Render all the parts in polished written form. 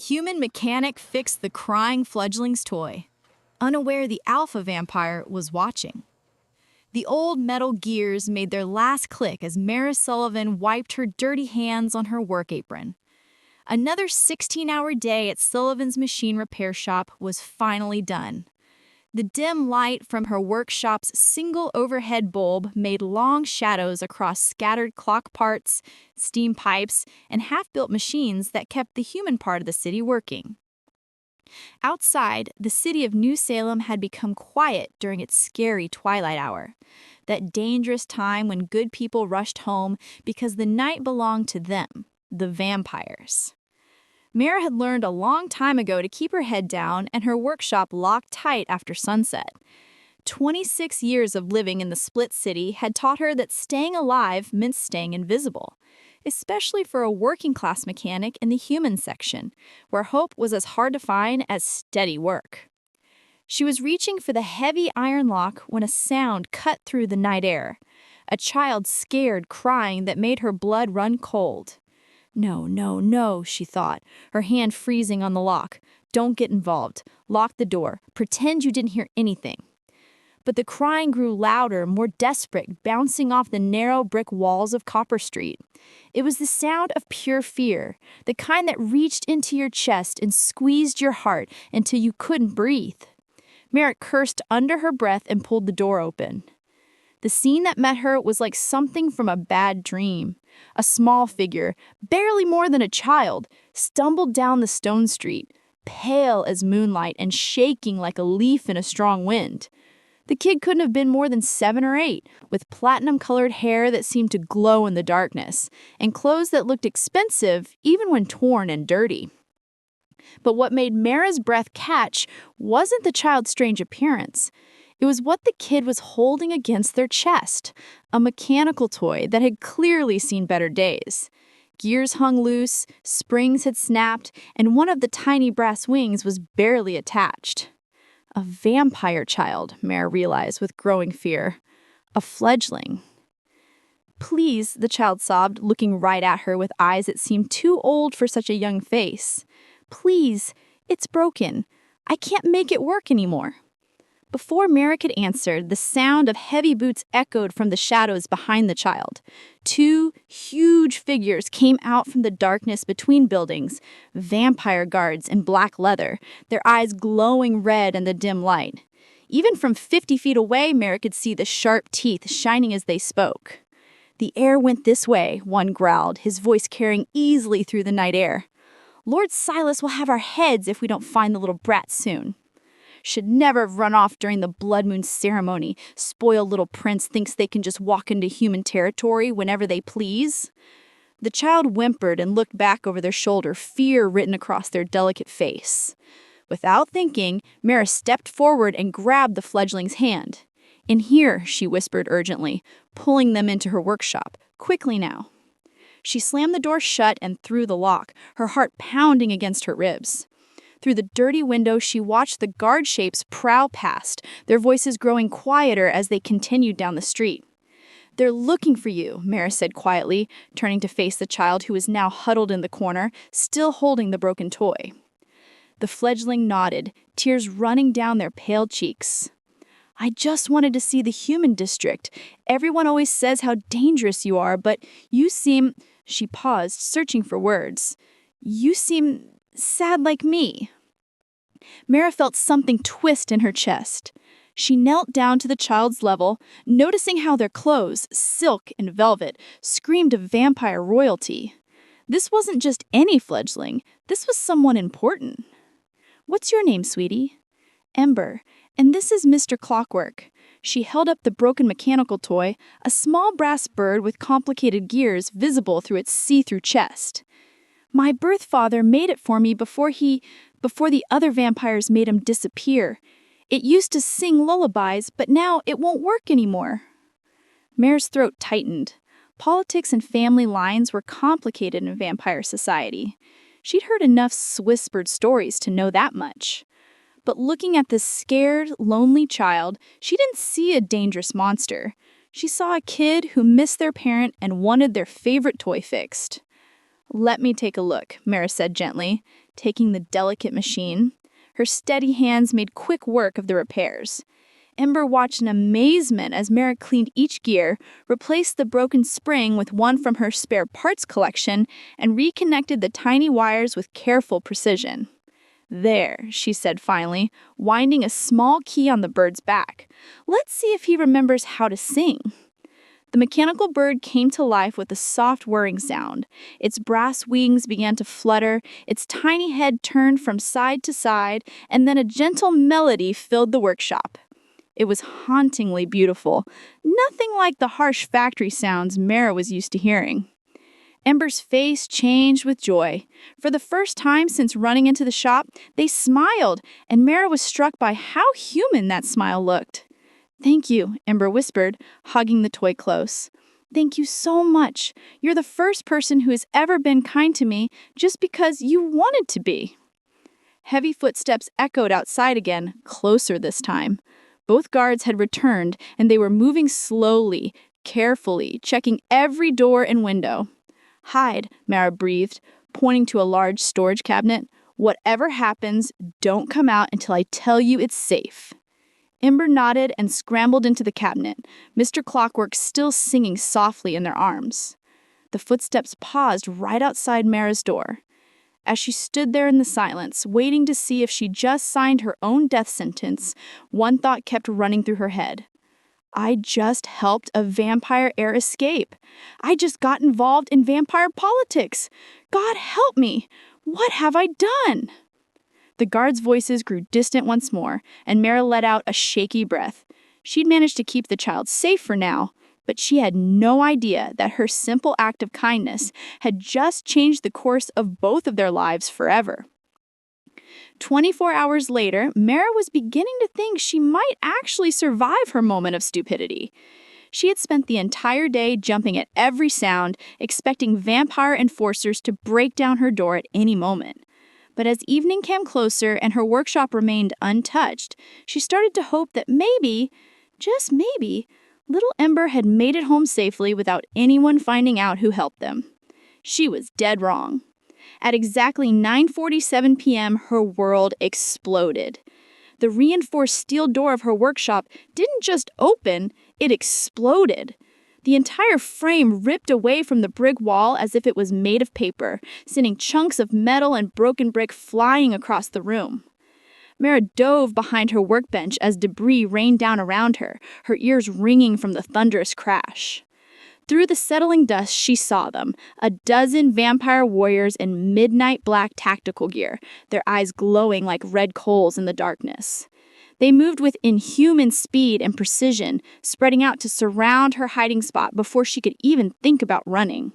human mechanic fixed the crying fledgling's toy, unaware the alpha vampire was watching. The old metal gears made their last click as Mara Sullivan wiped her dirty hands on her work apron. Another 16-hour day at Sullivan's machine repair shop was finally done. The dim light from her workshop's single overhead bulb made long shadows across scattered clock parts, steam pipes, and half-built machines that kept the human part of the city working. Outside, the city of New Salem had become quiet during its scary twilight hour, that dangerous time when good people rushed home because the night belonged to them, the vampires. Mara had learned a long time ago to keep her head down and her workshop locked tight after sunset. 26 years of living in the split city had taught her that staying alive meant staying invisible, especially for a working-class mechanic in the human section, where hope was as hard to find as steady work. She was reaching for the heavy iron lock when a sound cut through the night air, a child scared crying that made her blood run cold. No, no, no, she thought, her hand freezing on the lock. Don't get involved. Lock the door. Pretend you didn't hear anything. But the crying grew louder, more desperate, bouncing off the narrow brick walls of Copper Street. It was the sound of pure fear, the kind that reached into your chest and squeezed your heart until you couldn't breathe. Mara cursed under her breath and pulled the door open. The scene that met her was like something from a bad dream. A small figure, barely more than a child, stumbled down the stone street, pale as moonlight and shaking like a leaf in a strong wind. The kid couldn't have been more than 7 or 8, with platinum-colored hair that seemed to glow in the darkness, and clothes that looked expensive even when torn and dirty. But what made Mara's breath catch wasn't the child's strange appearance. It was what the kid was holding against their chest, a mechanical toy that had clearly seen better days. Gears hung loose, springs had snapped, and one of the tiny brass wings was barely attached. A vampire child, Mara realized with growing fear. A fledgling. Please, the child sobbed, looking right at her with eyes that seemed too old for such a young face. Please, it's broken. I can't make it work anymore. Before Mara could answer, the sound of heavy boots echoed from the shadows behind the child. 2 huge figures came out from the darkness between buildings, vampire guards in black leather, their eyes glowing red in the dim light. Even from 50 feet away, Mara could see the sharp teeth shining as they spoke. The air went this way, one growled, his voice carrying easily through the night air. Lord Silas will have our heads if we don't find the little brat soon. Should never have run off during the blood moon ceremony. Spoiled little prince thinks they can just walk into human territory whenever they please. The child whimpered and looked back over their shoulder, fear written across their delicate face. Without thinking, Mara stepped forward and grabbed the fledgling's hand. In here, she whispered urgently, pulling them into her workshop. Quickly now. She slammed the door shut and threw the lock, her heart pounding against her ribs. Through the dirty window, she watched the guard shapes prowl past, their voices growing quieter as they continued down the street. They're looking for you, Mara said quietly, turning to face the child who was now huddled in the corner, still holding the broken toy. The fledgling nodded, tears running down their pale cheeks. I just wanted to see the human district. Everyone always says how dangerous you are, but you seem... She paused, searching for words. You seem... sad like me. Mara felt something twist in her chest. She knelt down to the child's level, noticing how their clothes, silk and velvet, screamed of vampire royalty. This wasn't just any fledgling. This was someone important. What's your name, sweetie? Ember. And this is Mr. Clockwork. She held up the broken mechanical toy, a small brass bird with complicated gears visible through its see-through chest. My birth father made it for me before the other vampires made him disappear. It used to sing lullabies, but now it won't work anymore. Mara's throat tightened. Politics and family lines were complicated in vampire society. She'd heard enough whispered stories to know that much. But looking at this scared, lonely child, she didn't see a dangerous monster. She saw a kid who missed their parent and wanted their favorite toy fixed. Let me take a look, Mara said gently, taking the delicate machine. Her steady hands made quick work of the repairs. Ember watched in amazement as Mara cleaned each gear, replaced the broken spring with one from her spare parts collection, and reconnected the tiny wires with careful precision. "There," she said finally, winding a small key on the bird's back. "Let's see if he remembers how to sing." The mechanical bird came to life with a soft whirring sound. Its brass wings began to flutter, its tiny head turned from side to side, and then a gentle melody filled the workshop. It was hauntingly beautiful, nothing like the harsh factory sounds Mara was used to hearing. Ember's face changed with joy. For the first time since running into the shop, they smiled, and Mara was struck by how human that smile looked. "Thank you," Ember whispered, hugging the toy close. "Thank you so much. You're the first person who has ever been kind to me just because you wanted to be." Heavy footsteps echoed outside again, closer this time. Both guards had returned, and they were moving slowly, carefully, checking every door and window. "Hide," Mara breathed, pointing to a large storage cabinet. "Whatever happens, don't come out until I tell you it's safe." Ember nodded and scrambled into the cabinet, Mr. Clockwork still singing softly in their arms. The footsteps paused right outside Mara's door. As she stood there in the silence, waiting to see if she just signed her own death sentence, one thought kept running through her head. "I just helped a vampire heir escape. I just got involved in vampire politics. God help me! What have I done?" The guards' voices grew distant once more, and Mara let out a shaky breath. She'd managed to keep the child safe for now, but she had no idea that her simple act of kindness had just changed the course of both of their lives forever. 24 hours later, Mara was beginning to think she might actually survive her moment of stupidity. She had spent the entire day jumping at every sound, expecting vampire enforcers to break down her door at any moment. But as evening came closer and her workshop remained untouched, she started to hope that maybe, just maybe, little Ember had made it home safely without anyone finding out who helped them. She was dead wrong. At exactly 9:47 p.m., her world exploded. The reinforced steel door of her workshop didn't just open, it exploded. The entire frame ripped away from the brick wall as if it was made of paper, sending chunks of metal and broken brick flying across the room. Mara dove behind her workbench as debris rained down around her, her ears ringing from the thunderous crash. Through the settling dust, she saw them, a dozen vampire warriors in midnight black tactical gear, their eyes glowing like red coals in the darkness. They moved with inhuman speed and precision, spreading out to surround her hiding spot before she could even think about running.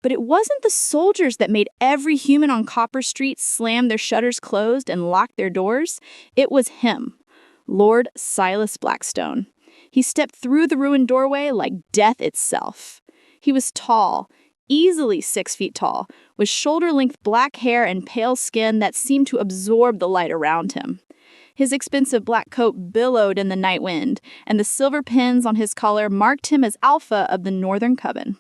But it wasn't the soldiers that made every human on Copper Street slam their shutters closed and lock their doors. It was him, Lord Silas Blackstone. He stepped through the ruined doorway like death itself. He was tall, easily 6 feet tall, with shoulder-length black hair and pale skin that seemed to absorb the light around him. His expensive black coat billowed in the night wind, and the silver pins on his collar marked him as Alpha of the Northern Coven.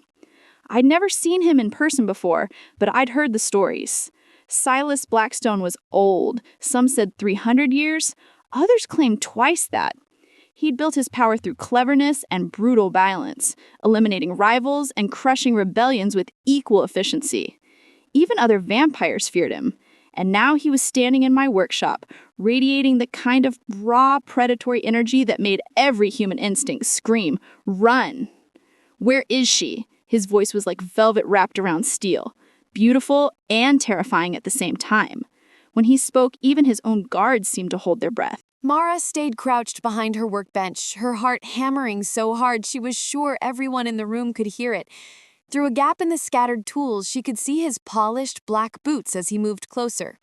I'd never seen him in person before, but I'd heard the stories. Silas Blackstone was old. Some said 300 years. Others claimed twice that. He'd built his power through cleverness and brutal violence, eliminating rivals and crushing rebellions with equal efficiency. Even other vampires feared him. And now he was standing in my workshop, radiating the kind of raw, predatory energy that made every human instinct scream, "Run!" "Where is she?" His voice was like velvet wrapped around steel, beautiful and terrifying at the same time. When he spoke, even his own guards seemed to hold their breath. Mara stayed crouched behind her workbench, her heart hammering so hard she was sure everyone in the room could hear it. Through a gap in the scattered tools, she could see his polished black boots as he moved closer.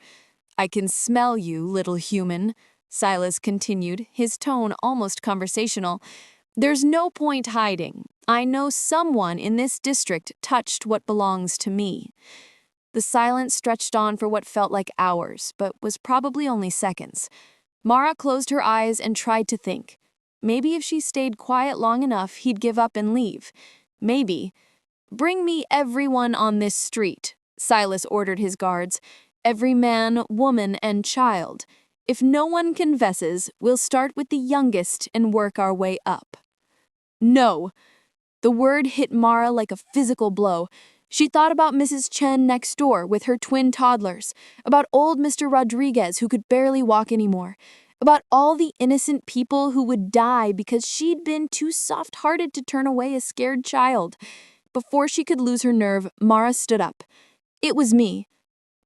"I can smell you, little human," Silas continued, his tone almost conversational. "There's no point hiding. I know someone in this district touched what belongs to me." The silence stretched on for what felt like hours, but was probably only seconds. Mara closed her eyes and tried to think. Maybe if she stayed quiet long enough, he'd give up and leave. Maybe. "Bring me everyone on this street," Silas ordered his guards. Every man, woman, and child. If no one confesses, we'll start with the youngest and work our way up. No. The word hit Mara like a physical blow. She thought about Mrs. Chen next door with her twin toddlers, about old Mr. Rodriguez who could barely walk anymore, about all the innocent people who would die because she'd been too soft-hearted to turn away a scared child. Before she could lose her nerve, Mara stood up. It was me.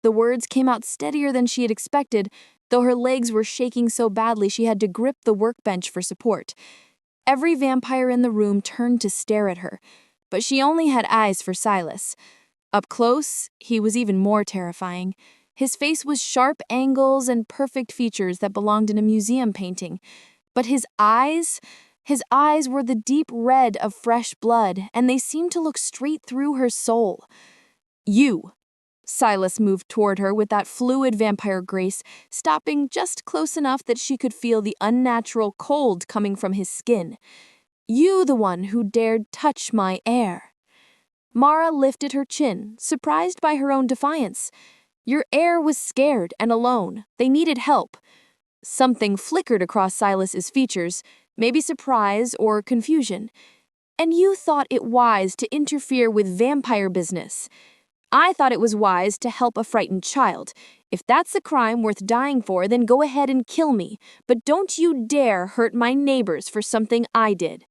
The words came out steadier than she had expected, though her legs were shaking so badly she had to grip the workbench for support. Every vampire in the room turned to stare at her, but she only had eyes for Silas. Up close, he was even more terrifying. His face was sharp angles and perfect features that belonged in a museum painting. But his eyes were the deep red of fresh blood, and they seemed to look straight through her soul. You. Silas moved toward her with that fluid vampire grace, stopping just close enough that she could feel the unnatural cold coming from his skin. You, the one who dared touch my air. Mara lifted her chin, surprised by her own defiance. Your heir was scared and alone. They needed help. Something flickered across Silas's features, maybe surprise or confusion. And you thought it wise to interfere with vampire business. I thought it was wise to help a frightened child. If that's a crime worth dying for, then go ahead and kill me. But don't you dare hurt my neighbors for something I did.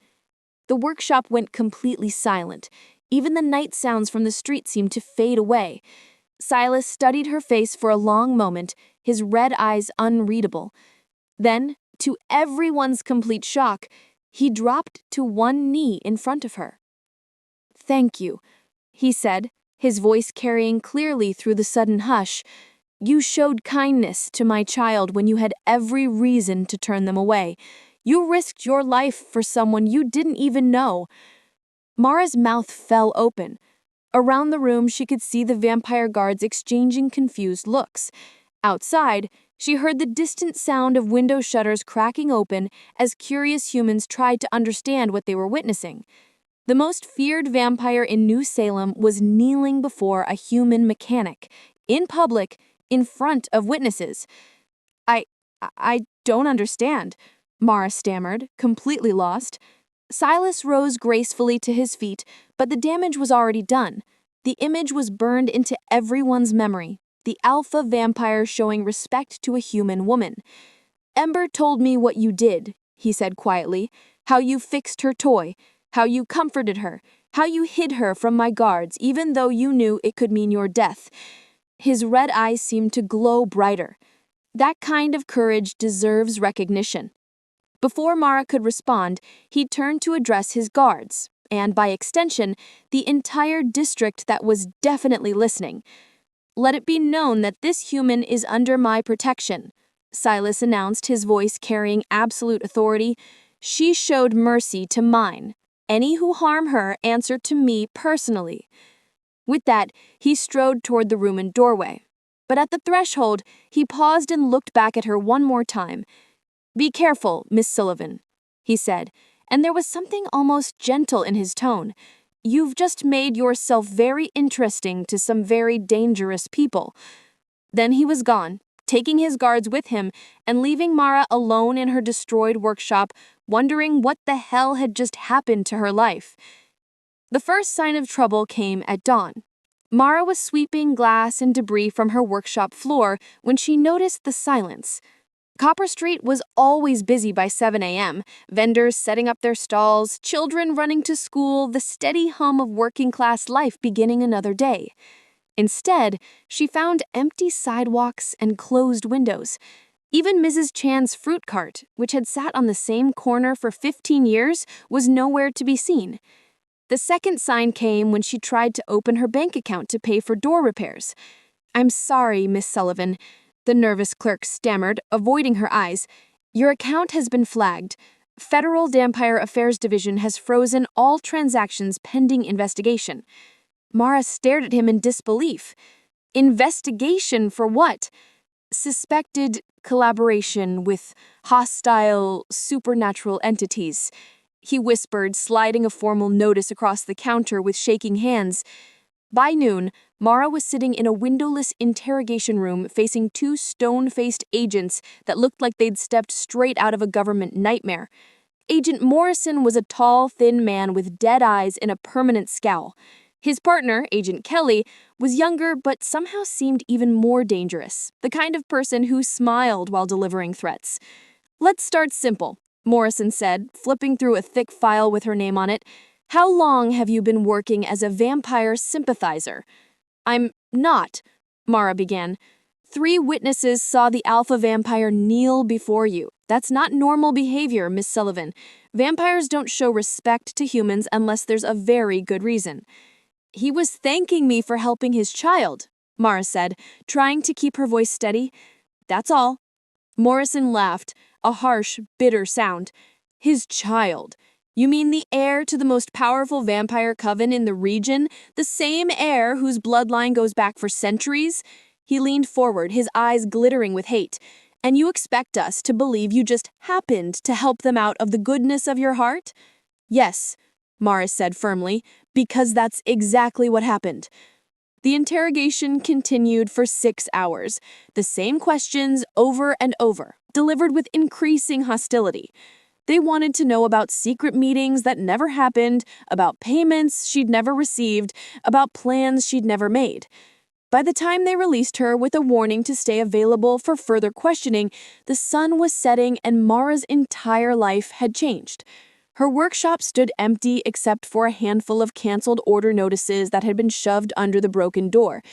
The workshop went completely silent. Even the night sounds from the street seemed to fade away. Silas studied her face for a long moment, his red eyes unreadable. Then, to everyone's complete shock, he dropped to one knee in front of her. "Thank you," he said, his voice carrying clearly through the sudden hush. "You showed kindness to my child when you had every reason to turn them away. You risked your life for someone you didn't even know." Mara's mouth fell open. Around the room, she could see the vampire guards exchanging confused looks. Outside, she heard the distant sound of window shutters cracking open as curious humans tried to understand what they were witnessing. The most feared vampire in New Salem was kneeling before a human mechanic, in public, in front of witnesses. I don't understand," Mara stammered, completely lost. Silas rose gracefully to his feet, but the damage was already done. The image was burned into everyone's memory, the alpha vampire showing respect to a human woman. "Ember told me what you did," he said quietly, "how you fixed her toy, how you comforted her, how you hid her from my guards even though you knew it could mean your death." His red eyes seemed to glow brighter. That kind of courage deserves recognition. Before Mara could respond, he turned to address his guards, and by extension, the entire district that was definitely listening. "Let it be known that this human is under my protection," Silas announced, his voice carrying absolute authority. "She showed mercy to mine. Any who harm her answer to me personally." With that, he strode toward the room and doorway. But at the threshold, he paused and looked back at her one more time. "Be careful, Miss Sullivan," he said, and there was something almost gentle in his tone. "You've just made yourself very interesting to some very dangerous people." Then he was gone, taking his guards with him and leaving Mara alone in her destroyed workshop, wondering what the hell had just happened to her life. The first sign of trouble came at dawn. Mara was sweeping glass and debris from her workshop floor when she noticed the silence. Copper Street was always busy by 7 a.m., vendors setting up their stalls, children running to school, the steady hum of working-class life beginning another day. Instead, she found empty sidewalks and closed windows. Even Mrs. Chan's fruit cart, which had sat on the same corner for 15 years, was nowhere to be seen. The second sign came when she tried to open her bank account to pay for door repairs. "I'm sorry, Miss Sullivan," the nervous clerk stammered, avoiding her eyes. "Your account has been flagged. Federal Vampire Affairs Division has frozen all transactions pending investigation." Mara stared at him in disbelief. Investigation for what? "Suspected collaboration with hostile, supernatural entities," he whispered, sliding a formal notice across the counter with shaking hands. By noon, Mara was sitting in a windowless interrogation room facing two stone-faced agents that looked like they'd stepped straight out of a government nightmare. Agent Morrison was a tall, thin man with dead eyes and a permanent scowl. His partner, Agent Kelly, was younger but somehow seemed even more dangerous, the kind of person who smiled while delivering threats. "Let's start simple," Morrison said, flipping through a thick file with her name on it. "How long have you been working as a vampire sympathizer?" "I'm not," Mara began. "3 witnesses saw the alpha vampire kneel before you. That's not normal behavior, Miss Sullivan. Vampires don't show respect to humans unless there's a very good reason." "He was thanking me for helping his child," Mara said, trying to keep her voice steady. "That's all." Morrison laughed, a harsh, bitter sound. "His child? You mean the heir to the most powerful vampire coven in the region? The same heir whose bloodline goes back for centuries?" He leaned forward, his eyes glittering with hate. "And you expect us to believe you just happened to help them out of the goodness of your heart?" "Yes," Morris said firmly, "because that's exactly what happened." The interrogation continued for 6 hours, the same questions over and over, delivered with increasing hostility. They wanted to know about secret meetings that never happened, about payments she'd never received, about plans she'd never made. By the time they released her with a warning to stay available for further questioning, the sun was setting and Mara's entire life had changed. Her workshop stood empty except for a handful of canceled order notices that had been shoved under the broken door.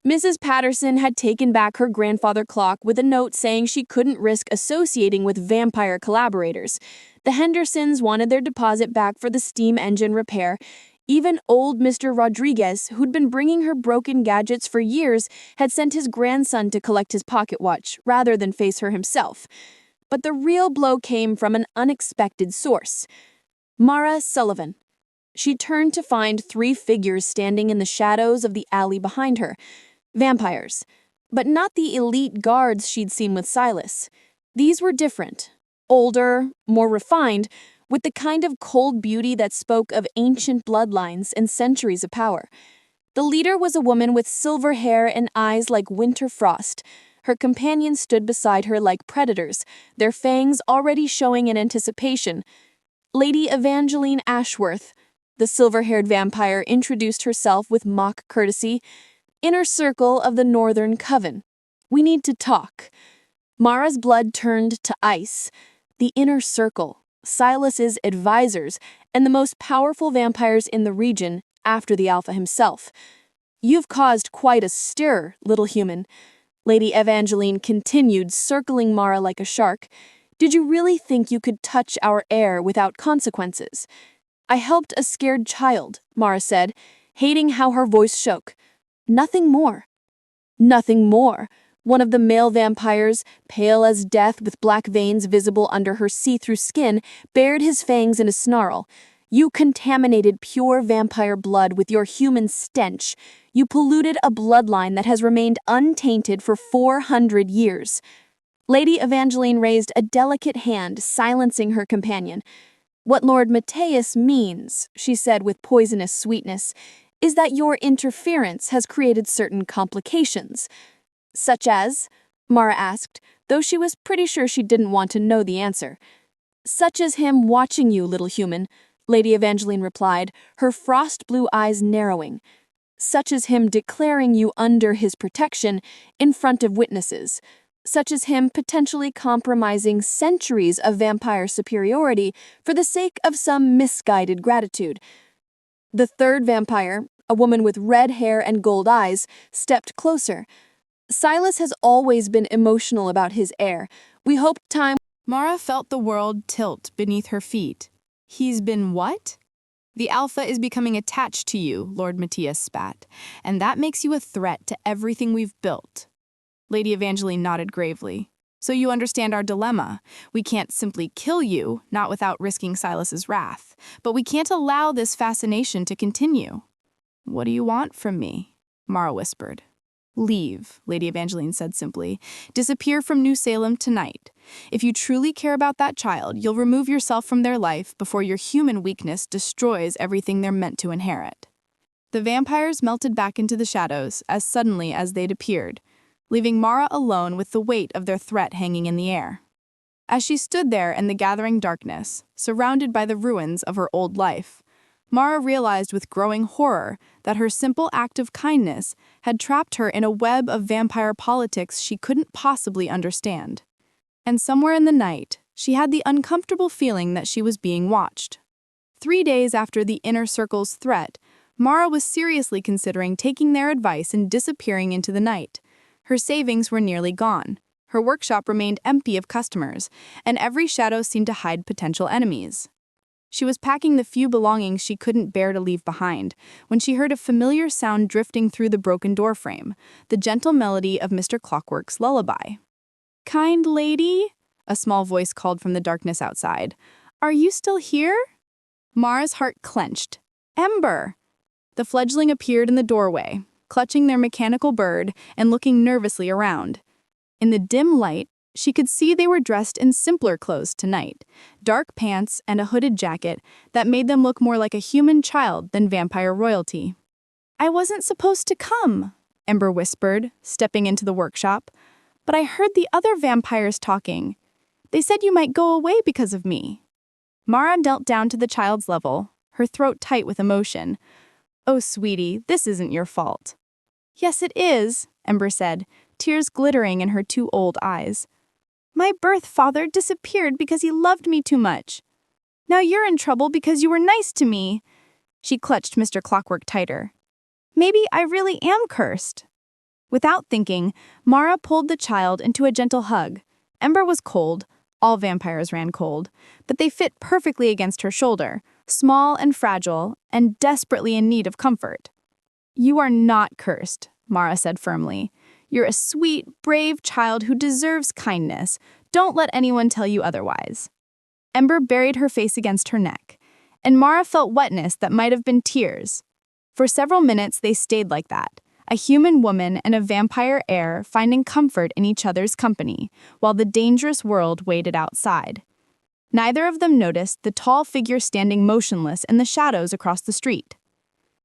Mrs. Patterson had taken back her grandfather clock with a note saying she couldn't risk associating with vampire collaborators. The Hendersons wanted their deposit back for the steam engine repair. Even old Mr. Rodriguez, who'd been bringing her broken gadgets for years, had sent his grandson to collect his pocket watch rather than face her himself. But the real blow came from an unexpected source. Mara Sullivan. She turned to find 3 figures standing in the shadows of the alley behind her. Vampires. But not the elite guards she'd seen with Silas. These were different. Older, more refined, with the kind of cold beauty that spoke of ancient bloodlines and centuries of power. The leader was a woman with silver hair and eyes like winter frost. Her companions stood beside her like predators, their fangs already showing in anticipation. Lady Evangeline Ashworth, the silver-haired vampire, introduced herself with mock courtesy. "Inner circle of the Northern Coven. We need to talk." Mara's blood turned to ice. The inner circle, Silas's advisors, and the most powerful vampires in the region after the Alpha himself. "You've caused quite a stir, little human," Lady Evangeline continued, circling Mara like a shark. "Did you really think you could touch our heir without consequences?" "I helped a scared child," Mara said, hating how her voice shook. "Nothing more." "Nothing more." One of the male vampires, pale as death with black veins visible under her see-through skin, bared his fangs in a snarl. "You contaminated pure vampire blood with your human stench. You polluted a bloodline that has remained untainted for 400 years. Lady Evangeline raised a delicate hand, silencing her companion. "What Lord Matthias means," she said with poisonous sweetness, "is that your interference has created certain complications." "Such as?" Mara asked, though she was pretty sure she didn't want to know the answer. "Such as him watching you, little human," Lady Evangeline replied, her frost-blue eyes narrowing. "Such as him declaring you under his protection in front of witnesses. Such as him potentially compromising centuries of vampire superiority for the sake of some misguided gratitude." The third vampire, a woman with red hair and gold eyes, stepped closer. "Silas has always been emotional about his heir. We hope time—" Mara felt the world tilt beneath her feet. "He's been what?" "The Alpha is becoming attached to you," Lord Matthias spat, "and that makes you a threat to everything we've built." Lady Evangeline nodded gravely. "So you understand our dilemma. We can't simply kill you, not without risking Silas's wrath, but we can't allow this fascination to continue." "What do you want from me?" Mara whispered. "Leave," Lady Evangeline said simply. "Disappear from New Salem tonight. If you truly care about that child, you'll remove yourself from their life before your human weakness destroys everything they're meant to inherit." The vampires melted back into the shadows as suddenly as they'd appeared, leaving Mara alone with the weight of their threat hanging in the air. As she stood there in the gathering darkness, surrounded by the ruins of her old life, Mara realized with growing horror that her simple act of kindness had trapped her in a web of vampire politics she couldn't possibly understand. And somewhere in the night, she had the uncomfortable feeling that she was being watched. 3 days after the Inner Circle's threat, Mara was seriously considering taking their advice and disappearing into the night. Her savings were nearly gone. Her workshop remained empty of customers, and every shadow seemed to hide potential enemies. She was packing the few belongings she couldn't bear to leave behind when she heard a familiar sound drifting through the broken doorframe, the gentle melody of Mr. Clockwork's lullaby. "Kind lady?" a small voice called from the darkness outside. "Are you still here?" Mara's heart clenched. Ember! The fledgling appeared in the doorway, clutching their mechanical bird and looking nervously around. In the dim light, she could see they were dressed in simpler clothes tonight, dark pants and a hooded jacket that made them look more like a human child than vampire royalty. "I wasn't supposed to come," Ember whispered, stepping into the workshop. "But I heard the other vampires talking. They said you might go away because of me." Mara knelt down to the child's level, her throat tight with emotion. "Oh, sweetie, this isn't your fault." "Yes, it is," Ember said, tears glittering in her 2 old eyes. "My birth father disappeared because he loved me too much. Now you're in trouble because you were nice to me." She clutched Mr. Clockwork tighter. "Maybe I really am cursed." Without thinking, Mara pulled the child into a gentle hug. Ember was cold. All vampires ran cold, but they fit perfectly against her shoulder, small and fragile, and desperately in need of comfort. "You are not cursed," Mara said firmly. "You're a sweet, brave child who deserves kindness. Don't let anyone tell you otherwise." Ember buried her face against her neck, and Mara felt wetness that might have been tears. For several minutes they stayed like that, a human woman and a vampire heir finding comfort in each other's company, while the dangerous world waited outside. Neither of them noticed the tall figure standing motionless in the shadows across the street.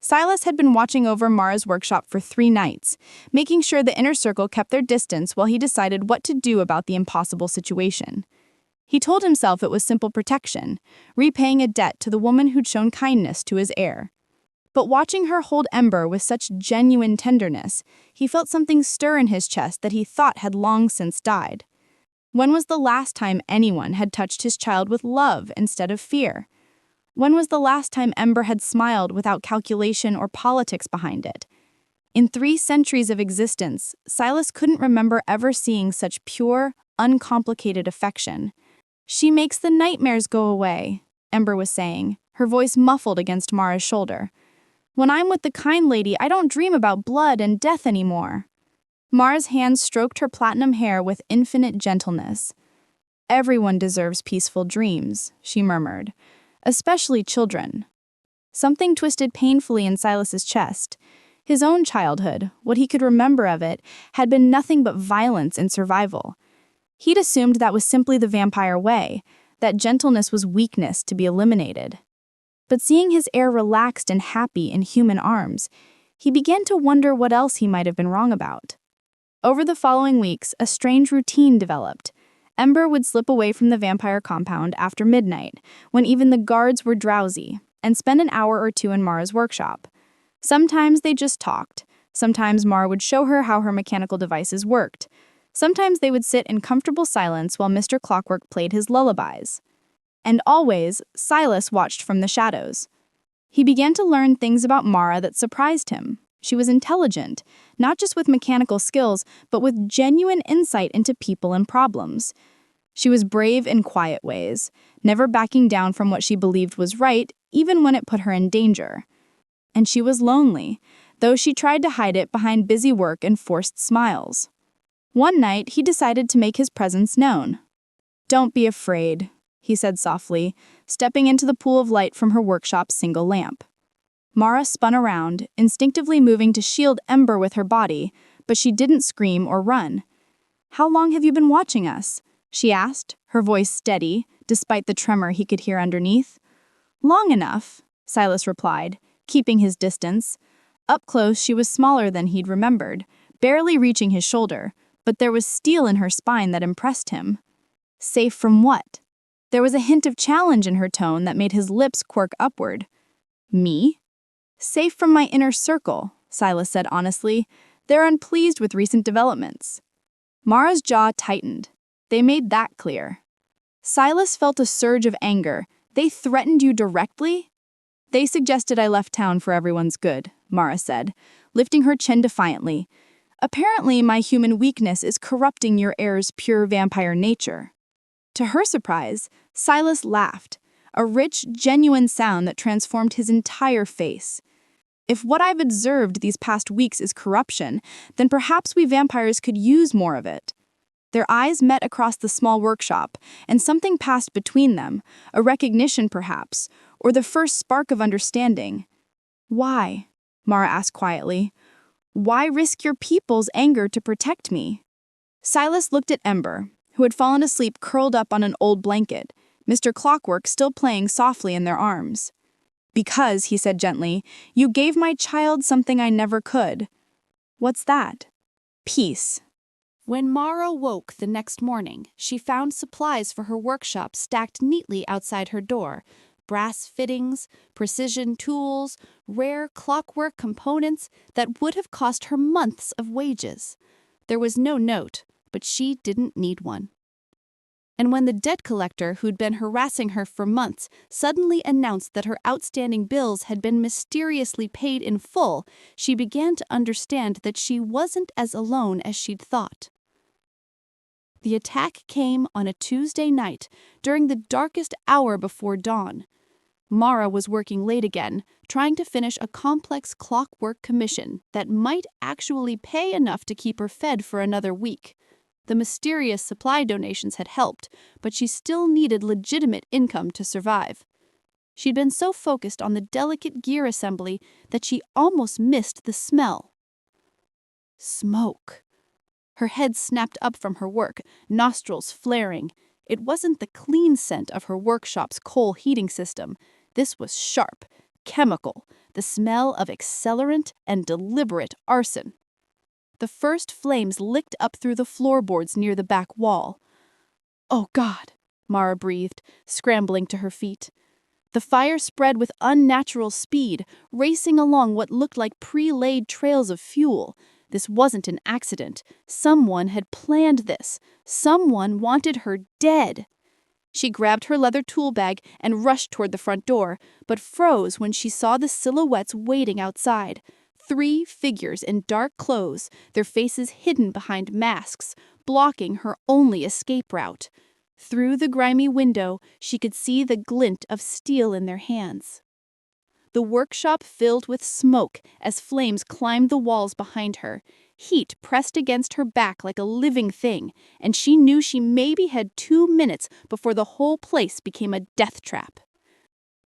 Silas had been watching over Mara's workshop for 3 nights, making sure the Inner Circle kept their distance while he decided what to do about the impossible situation. He told himself it was simple protection, repaying a debt to the woman who'd shown kindness to his heir. But watching her hold Ember with such genuine tenderness, he felt something stir in his chest that he thought had long since died. When was the last time anyone had touched his child with love instead of fear? When was the last time Ember had smiled without calculation or politics behind it? In 3 centuries of existence, Silas couldn't remember ever seeing such pure, uncomplicated affection. "She makes the nightmares go away," Ember was saying, her voice muffled against Mara's shoulder. "When I'm with the kind lady, I don't dream about blood and death anymore." Mara's hands stroked her platinum hair with infinite gentleness. "Everyone deserves peaceful dreams," she murmured. "Especially children." Something twisted painfully in Silas's chest. His own childhood, what he could remember of it, had been nothing but violence and survival. He'd assumed that was simply the vampire way, that gentleness was weakness to be eliminated. But seeing his heir relaxed and happy in human arms, he began to wonder what else he might have been wrong about. Over the following weeks, a strange routine developed. Ember would slip away from the vampire compound after midnight, when even the guards were drowsy, and spend an hour or 2 in Mara's workshop. Sometimes they just talked. Sometimes Mara would show her how her mechanical devices worked. Sometimes they would sit in comfortable silence while Mr. Clockwork played his lullabies. And always, Silas watched from the shadows. He began to learn things about Mara that surprised him. She was intelligent, not just with mechanical skills, but with genuine insight into people and problems. She was brave in quiet ways, never backing down from what she believed was right, even when it put her in danger. And she was lonely, though she tried to hide it behind busy work and forced smiles. One night, he decided to make his presence known. "Don't be afraid," he said softly, stepping into the pool of light from her workshop's single lamp. Mara spun around, instinctively moving to shield Ember with her body, but she didn't scream or run. "How long have you been watching us?" she asked, her voice steady, despite the tremor he could hear underneath. "Long enough," Silas replied, keeping his distance. Up close, she was smaller than he'd remembered, barely reaching his shoulder, but there was steel in her spine that impressed him. Safe from what? There was a hint of challenge in her tone that made his lips quirk upward. Me? Safe from my inner circle, Silas said honestly. They're unpleased with recent developments. Mara's jaw tightened. They made that clear. Silas felt a surge of anger. They threatened you directly? They suggested I left town for everyone's good, Mara said, lifting her chin defiantly. Apparently, my human weakness is corrupting your heir's pure vampire nature. To her surprise, Silas laughed, a rich, genuine sound that transformed his entire face. If what I've observed these past weeks is corruption, then perhaps we vampires could use more of it. Their eyes met across the small workshop, and something passed between them, a recognition perhaps, or the first spark of understanding. Why? Mara asked quietly. Why risk your people's anger to protect me? Silas looked at Ember, who had fallen asleep curled up on an old blanket, Mr. Clockwork still playing softly in their arms. Because, he said gently, you gave my child something I never could. What's that? Peace. When Mara woke the next morning, she found supplies for her workshop stacked neatly outside her door. Brass fittings, precision tools, rare clockwork components that would have cost her months of wages. There was no note, but she didn't need one. And when the debt collector who'd been harassing her for months suddenly announced that her outstanding bills had been mysteriously paid in full, she began to understand that she wasn't as alone as she'd thought. The attack came on a Tuesday night, during the darkest hour before dawn. Mara was working late again, trying to finish a complex clockwork commission that might actually pay enough to keep her fed for another week. The mysterious supply donations had helped, but she still needed legitimate income to survive. She'd been so focused on the delicate gear assembly that she almost missed the smell. Smoke. Her head snapped up from her work, nostrils flaring. It wasn't the clean scent of her workshop's coal heating system. This was sharp, chemical, the smell of accelerant and deliberate arson. The first flames licked up through the floorboards near the back wall. Oh, God, Mara breathed, scrambling to her feet. The fire spread with unnatural speed, racing along what looked like pre-laid trails of fuel. This wasn't an accident. Someone had planned this. Someone wanted her dead. She grabbed her leather tool bag and rushed toward the front door, but froze when she saw the silhouettes waiting outside. 3 figures in dark clothes, their faces hidden behind masks, blocking her only escape route. Through the grimy window, she could see the glint of steel in their hands. The workshop filled with smoke as flames climbed the walls behind her. Heat pressed against her back like a living thing, and she knew she maybe had 2 minutes before the whole place became a death trap.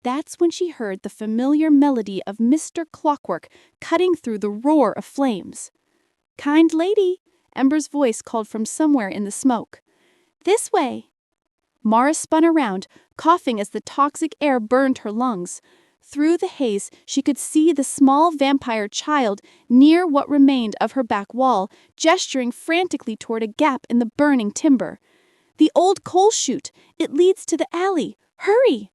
That's when she heard the familiar melody of Mr. Clockwork cutting through the roar of flames. "Kind lady," Ember's voice called from somewhere in the smoke. "This way." Mara spun around, coughing as the toxic air burned her lungs. Through the haze, she could see the small vampire child near what remained of her back wall, gesturing frantically toward a gap in the burning timber. "The old coal chute! It leads to the alley! Hurry!"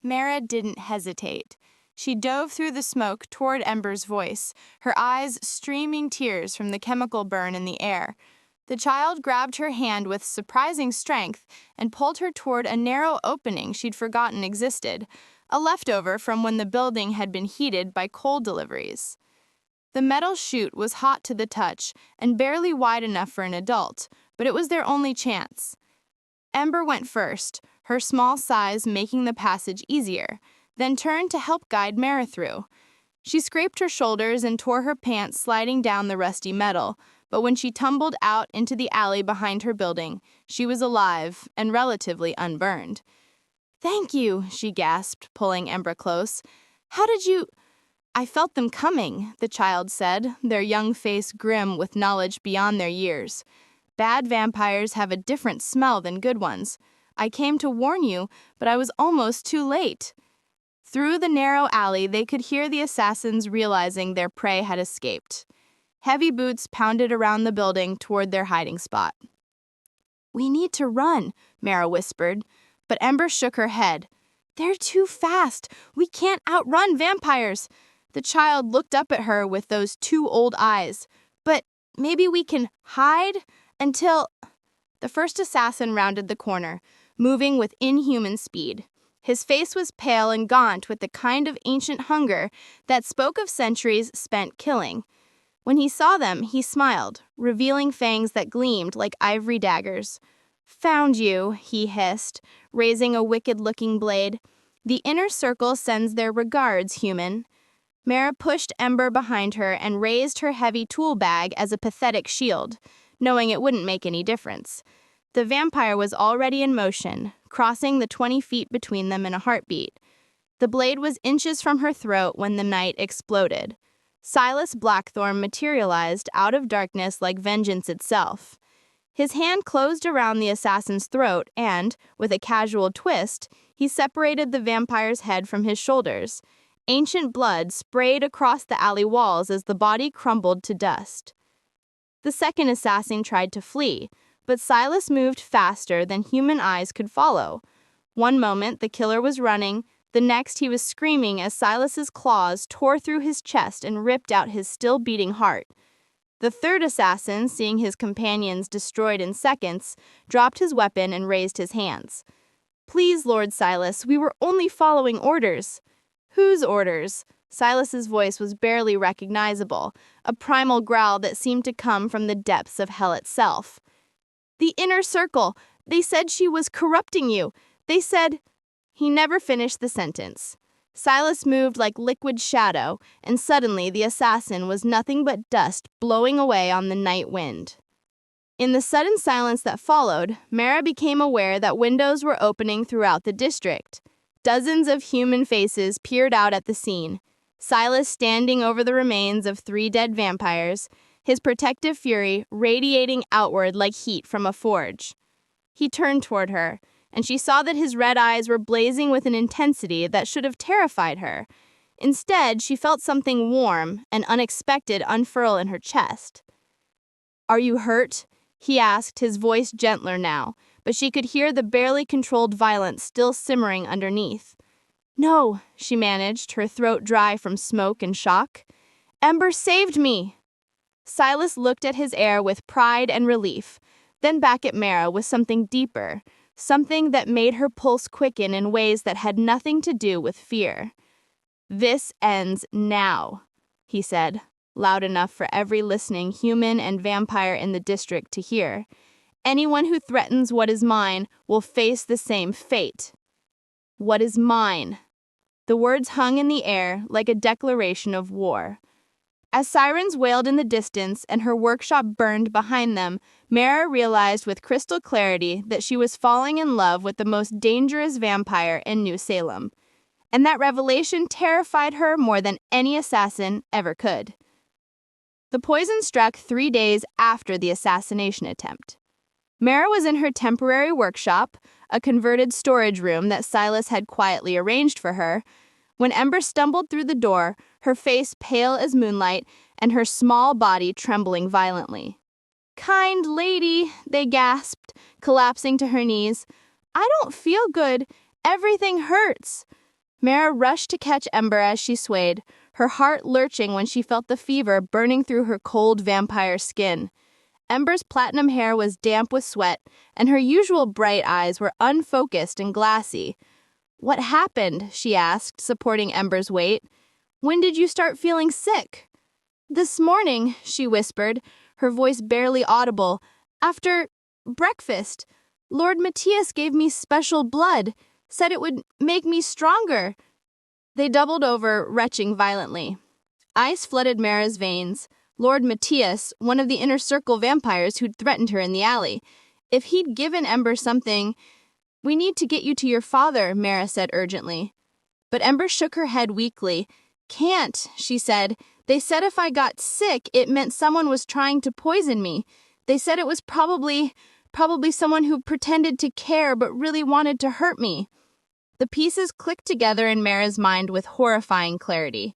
Mara didn't hesitate. She dove through the smoke toward Ember's voice, her eyes streaming tears from the chemical burn in the air. The child grabbed her hand with surprising strength and pulled her toward a narrow opening she'd forgotten existed, a leftover from when the building had been heated by coal deliveries. The metal chute was hot to the touch and barely wide enough for an adult, but it was their only chance. Ember went first, her small size making the passage easier, then turned to help guide Mara through. She scraped her shoulders and tore her pants sliding down the rusty metal, but when she tumbled out into the alley behind her building, she was alive and relatively unburned. "Thank you," she gasped, pulling Ember close. "How did you—" "I felt them coming," the child said, their young face grim with knowledge beyond their years. "Bad vampires have a different smell than good ones. I came to warn you, but I was almost too late." Through the narrow alley, they could hear the assassins realizing their prey had escaped. Heavy boots pounded around the building toward their hiding spot. "We need to run," Mara whispered, but Ember shook her head. "They're too fast. We can't outrun vampires." The child looked up at her with those two old eyes. "But maybe we can hide until—" The first assassin rounded the corner, moving with inhuman speed. His face was pale and gaunt with the kind of ancient hunger that spoke of centuries spent killing. When he saw them, he smiled, revealing fangs that gleamed like ivory daggers. "Found you," he hissed, raising a wicked-looking blade. "The inner circle sends their regards, human." Mara pushed Ember behind her and raised her heavy tool bag as a pathetic shield, knowing it wouldn't make any difference. The vampire was already in motion, crossing the 20 feet between them in a heartbeat. The blade was inches from her throat when the night exploded. Silas Blackthorn materialized out of darkness like vengeance itself. His hand closed around the assassin's throat and, with a casual twist, he separated the vampire's head from his shoulders. Ancient blood sprayed across the alley walls as the body crumbled to dust. The second assassin tried to flee, but Silas moved faster than human eyes could follow. One moment the killer was running, the next he was screaming as Silas's claws tore through his chest and ripped out his still-beating heart. The third assassin, seeing his companions destroyed in seconds, dropped his weapon and raised his hands. "Please, Lord Silas, we were only following orders." "Whose orders?" Silas's voice was barely recognizable, a primal growl that seemed to come from the depths of hell itself. "The inner circle. They said she was corrupting you. They said—" He never finished the sentence. Silas moved like liquid shadow, and suddenly the assassin was nothing but dust blowing away on the night wind. In the sudden silence that followed, Mara became aware that windows were opening throughout the district. Dozens of human faces peered out at the scene. Silas standing over the remains of 3 dead vampires, his protective fury radiating outward like heat from a forge. He turned toward her, and she saw that his red eyes were blazing with an intensity that should have terrified her. Instead, she felt something warm and unexpected unfurl in her chest. "Are you hurt?" he asked, his voice gentler now, but she could hear the barely controlled violence still simmering underneath. "No," she managed, her throat dry from smoke and shock. "Ember saved me." Silas looked at his heir with pride and relief, then back at Mara with something deeper, something that made her pulse quicken in ways that had nothing to do with fear. "This ends now," he said, loud enough for every listening human and vampire in the district to hear. "Anyone who threatens what is mine will face the same fate." "What is mine?" The words hung in the air like a declaration of war. As sirens wailed in the distance and her workshop burned behind them, Mara realized with crystal clarity that she was falling in love with the most dangerous vampire in New Salem. And that revelation terrified her more than any assassin ever could. The poison struck 3 days after the assassination attempt. Mara was in her temporary workshop, a converted storage room that Silas had quietly arranged for her, when Ember stumbled through the door, her face pale as moonlight and her small body trembling violently. "Kind lady," they gasped, collapsing to her knees. "I don't feel good. Everything hurts." Mara rushed to catch Ember as she swayed, her heart lurching when she felt the fever burning through her cold vampire skin. Ember's platinum hair was damp with sweat, and her usual bright eyes were unfocused and glassy. "What happened?" she asked, supporting Ember's weight. "When did you start feeling sick?" "This morning," she whispered, her voice barely audible. "After breakfast. Lord Matthias gave me special blood, said it would make me stronger." They doubled over, retching violently. Ice flooded Mara's veins. Lord Matthias, one of the inner circle vampires who'd threatened her in the alley. If he'd given Ember something— "We need to get you to your father," Mara said urgently. But Ember shook her head weakly. "Can't," she said. "They said if I got sick, it meant someone was trying to poison me. They said it was probably someone who pretended to care but really wanted to hurt me." The pieces clicked together in Mara's mind with horrifying clarity.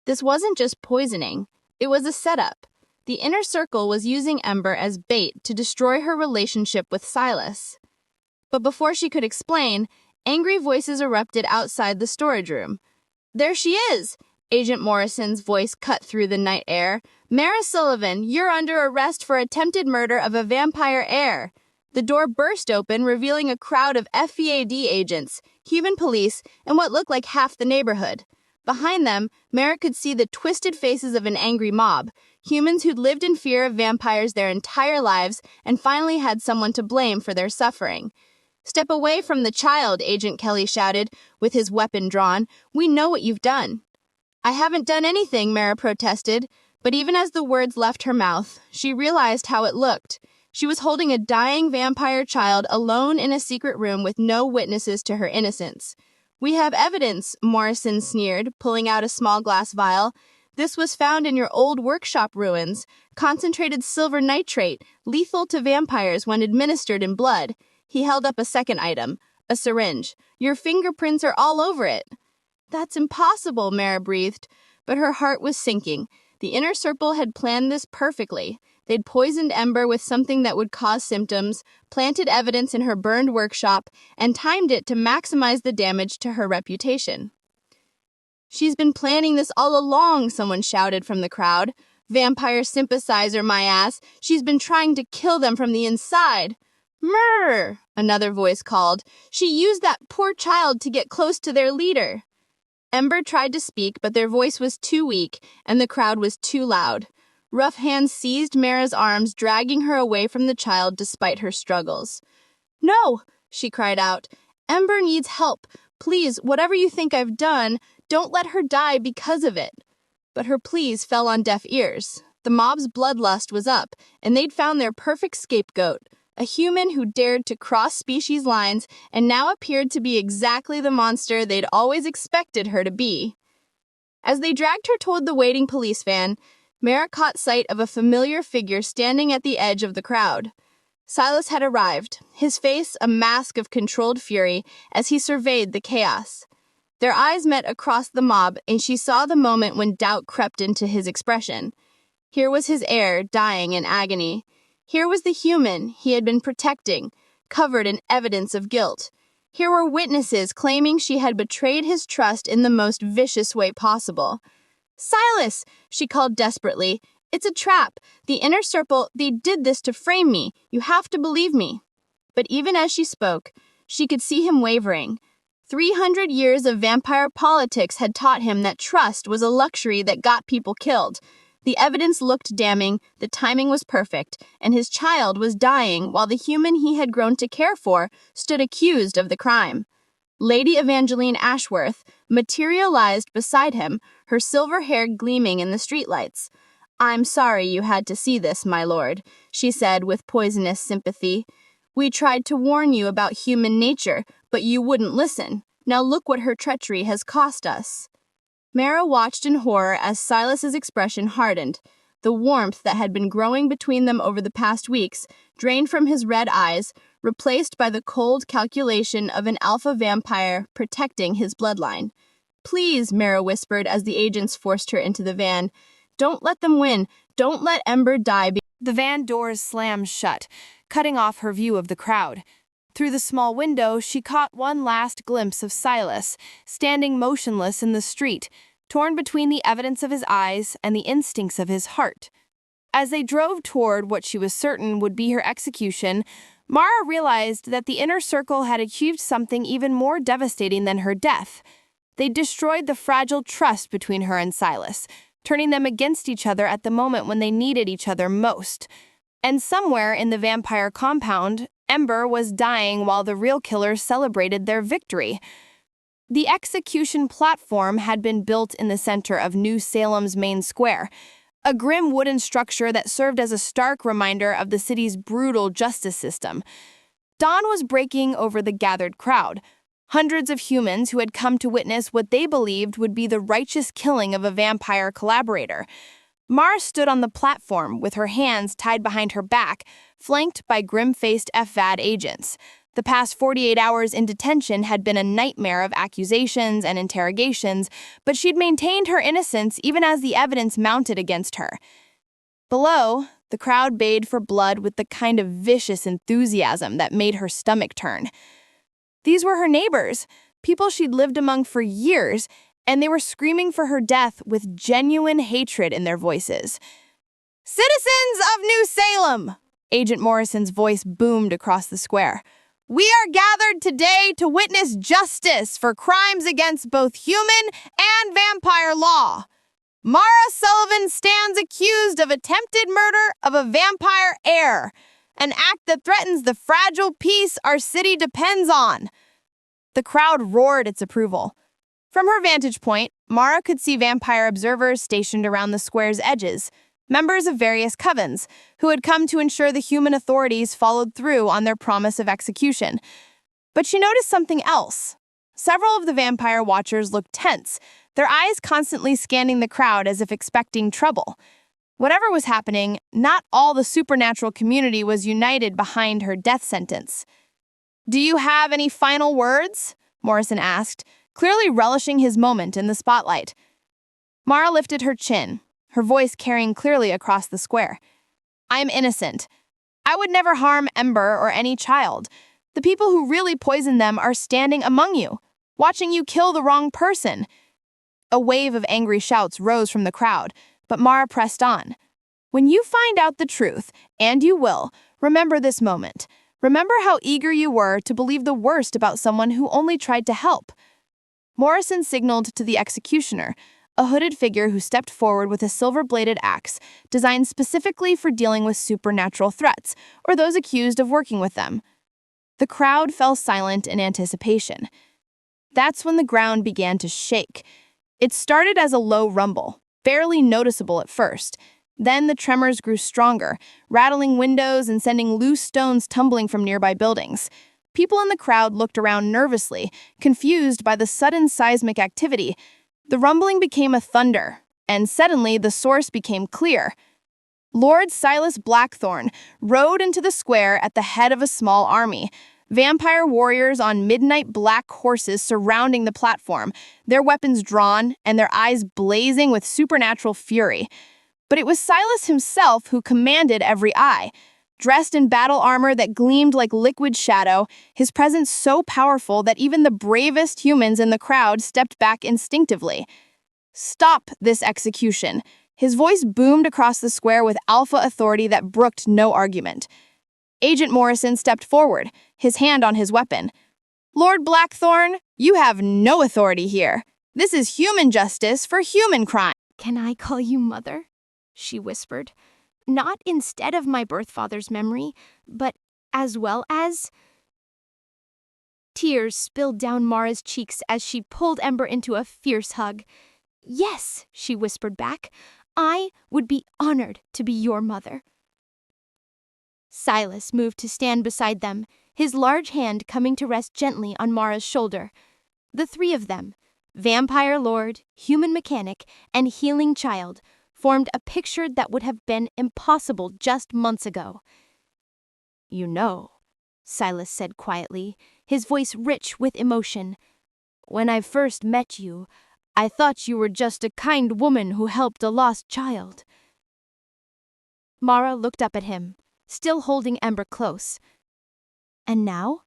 This wasn't just poisoning, it was a setup. The inner circle was using Ember as bait to destroy her relationship with Silas. But before she could explain, angry voices erupted outside the storage room. "There she is!" Agent Morrison's voice cut through the night air. "Mara Sullivan, you're under arrest for attempted murder of a vampire heir." The door burst open, revealing a crowd of FEAD agents, human police, and what looked like half the neighborhood. Behind them, Mara could see the twisted faces of an angry mob, humans who'd lived in fear of vampires their entire lives and finally had someone to blame for their suffering. "Step away from the child," Agent Kelly shouted, with his weapon drawn. "We know what you've done." "I haven't done anything," Mara protested, but even as the words left her mouth, she realized how it looked. She was holding a dying vampire child alone in a secret room with no witnesses to her innocence. "We have evidence," Morrison sneered, pulling out a small glass vial. "This was found in your old workshop ruins. Concentrated silver nitrate, lethal to vampires when administered in blood." He held up a second item, a syringe. "Your fingerprints are all over it." "That's impossible," Mara breathed, but her heart was sinking. The inner circle had planned this perfectly. They'd poisoned Ember with something that would cause symptoms, planted evidence in her burned workshop, and timed it to maximize the damage to her reputation. "She's been planning this all along," someone shouted from the crowd. "Vampire sympathizer, my ass. She's been trying to kill them from the inside." "Murr!" another voice called. "She used that poor child to get close to their leader." Ember tried to speak, but their voice was too weak, and the crowd was too loud. Rough hands seized Mara's arms, dragging her away from the child despite her struggles. "No!" she cried out. "Ember needs help. Please, whatever you think I've done, don't let her die because of it." But her pleas fell on deaf ears. The mob's bloodlust was up, and they'd found their perfect scapegoat, a human who dared to cross species lines and now appeared to be exactly the monster they'd always expected her to be. As they dragged her toward the waiting police van, Mara caught sight of a familiar figure standing at the edge of the crowd. Silas had arrived, his face a mask of controlled fury as he surveyed the chaos. Their eyes met across the mob, and she saw the moment when doubt crept into his expression. Here was his heir, dying in agony. Here was the human he had been protecting, covered in evidence of guilt. Here were witnesses claiming she had betrayed his trust in the most vicious way possible. "Silas!" she called desperately. "It's a trap. The inner circle, they did this to frame me. You have to believe me." But even as she spoke, she could see him wavering. 300 years of vampire politics had taught him that trust was a luxury that got people killed. The evidence looked damning, the timing was perfect, and his child was dying while the human he had grown to care for stood accused of the crime. Lady Evangeline Ashworth materialized beside him, her silver hair gleaming in the streetlights. "I'm sorry you had to see this, my lord," she said with poisonous sympathy. "We tried to warn you about human nature, but you wouldn't listen. Now look what her treachery has cost us." Mara watched in horror as Silas's expression hardened. The warmth that had been growing between them over the past weeks drained from his red eyes, replaced by the cold calculation of an alpha vampire protecting his bloodline. "Please," Mara whispered as the agents forced her into the van. "Don't let them win. Don't let Ember die." The van doors slammed shut, cutting off her view of the crowd. Through the small window, she caught one last glimpse of Silas, standing motionless in the street, torn between the evidence of his eyes and the instincts of his heart. As they drove toward what she was certain would be her execution, Mara realized that the inner circle had achieved something even more devastating than her death. They destroyed the fragile trust between her and Silas, turning them against each other at the moment when they needed each other most. And somewhere in the vampire compound, Ember was dying while the real killers celebrated their victory. The execution platform had been built in the center of New Salem's main square, a grim wooden structure that served as a stark reminder of the city's brutal justice system. Dawn was breaking over the gathered crowd, hundreds of humans who had come to witness what they believed would be the righteous killing of a vampire collaborator. Mara stood on the platform with her hands tied behind her back, flanked by grim-faced FVAD agents. The past 48 hours in detention had been a nightmare of accusations and interrogations, but she'd maintained her innocence even as the evidence mounted against her. Below, the crowd bayed for blood with the kind of vicious enthusiasm that made her stomach turn. These were her neighbors, people she'd lived among for years, and they were screaming for her death with genuine hatred in their voices. "Citizens of New Salem!" Agent Morrison's voice boomed across the square. "We are gathered today to witness justice for crimes against both human and vampire law. Mara Sullivan stands accused of attempted murder of a vampire heir, an act that threatens the fragile peace our city depends on." The crowd roared its approval. From her vantage point, Mara could see vampire observers stationed around the square's edges, members of various covens, who had come to ensure the human authorities followed through on their promise of execution. But she noticed something else. Several of the vampire watchers looked tense, their eyes constantly scanning the crowd as if expecting trouble. Whatever was happening, not all the supernatural community was united behind her death sentence. "Do you have any final words?" Morrison asked, clearly relishing his moment in the spotlight. Mara lifted her chin, her voice carrying clearly across the square. "I am innocent. I would never harm Ember or any child. The people who really poisoned them are standing among you, watching you kill the wrong person." A wave of angry shouts rose from the crowd, but Mara pressed on. "When you find out the truth, and you will, remember this moment. Remember how eager you were to believe the worst about someone who only tried to help." Morrison signaled to the executioner, a hooded figure who stepped forward with a silver-bladed axe designed specifically for dealing with supernatural threats or those accused of working with them. The crowd fell silent in anticipation. That's when the ground began to shake. It started as a low rumble, barely noticeable at first. Then the tremors grew stronger, rattling windows and sending loose stones tumbling from nearby buildings. People in the crowd looked around nervously, confused by the sudden seismic activity. The rumbling became a thunder, and suddenly the source became clear. Lord Silas Blackthorn rode into the square at the head of a small army, vampire warriors on midnight black horses surrounding the platform, their weapons drawn and their eyes blazing with supernatural fury. But it was Silas himself who commanded every eye. Dressed in battle armor that gleamed like liquid shadow, his presence so powerful that even the bravest humans in the crowd stepped back instinctively. "Stop this execution." His voice boomed across the square with alpha authority that brooked no argument. Agent Morrison stepped forward, his hand on his weapon. "Lord Blackthorn, you have no authority here. This is human justice for human crime." "Can I call you mother?" she whispered. "Not instead of my birth father's memory, but as well as—" Tears spilled down Mara's cheeks as she pulled Ember into a fierce hug. "Yes," she whispered back, "I would be honored to be your mother." Silas moved to stand beside them, his large hand coming to rest gently on Mara's shoulder. The three of them, vampire lord, human mechanic, and healing child, formed a picture that would have been impossible just months ago. "You know," Silas said quietly, his voice rich with emotion, "when I first met you, I thought you were just a kind woman who helped a lost child." Mara looked up at him, still holding Ember close. "And now?"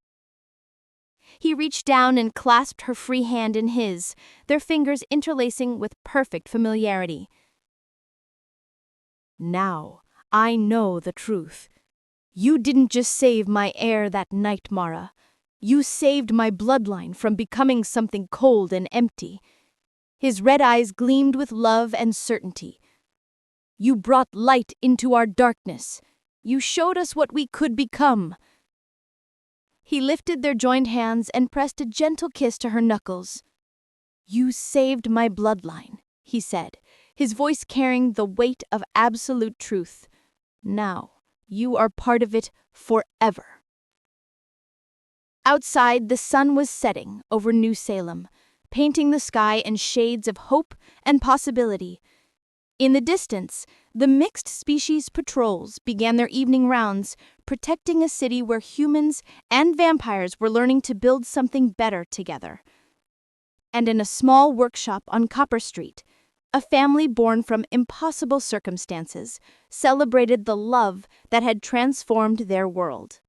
He reached down and clasped her free hand in his, their fingers interlacing with perfect familiarity. "Now, I know the truth. You didn't just save my heir that night, Mara. You saved my bloodline from becoming something cold and empty." His red eyes gleamed with love and certainty. "You brought light into our darkness. You showed us what we could become." He lifted their joined hands and pressed a gentle kiss to her knuckles. "You saved my bloodline," he said, his voice carrying the weight of absolute truth. "Now, you are part of it forever." Outside, the sun was setting over New Salem, painting the sky in shades of hope and possibility. In the distance, the mixed species patrols began their evening rounds, protecting a city where humans and vampires were learning to build something better together. And in a small workshop on Copper Street, a family born from impossible circumstances celebrated the love that had transformed their world.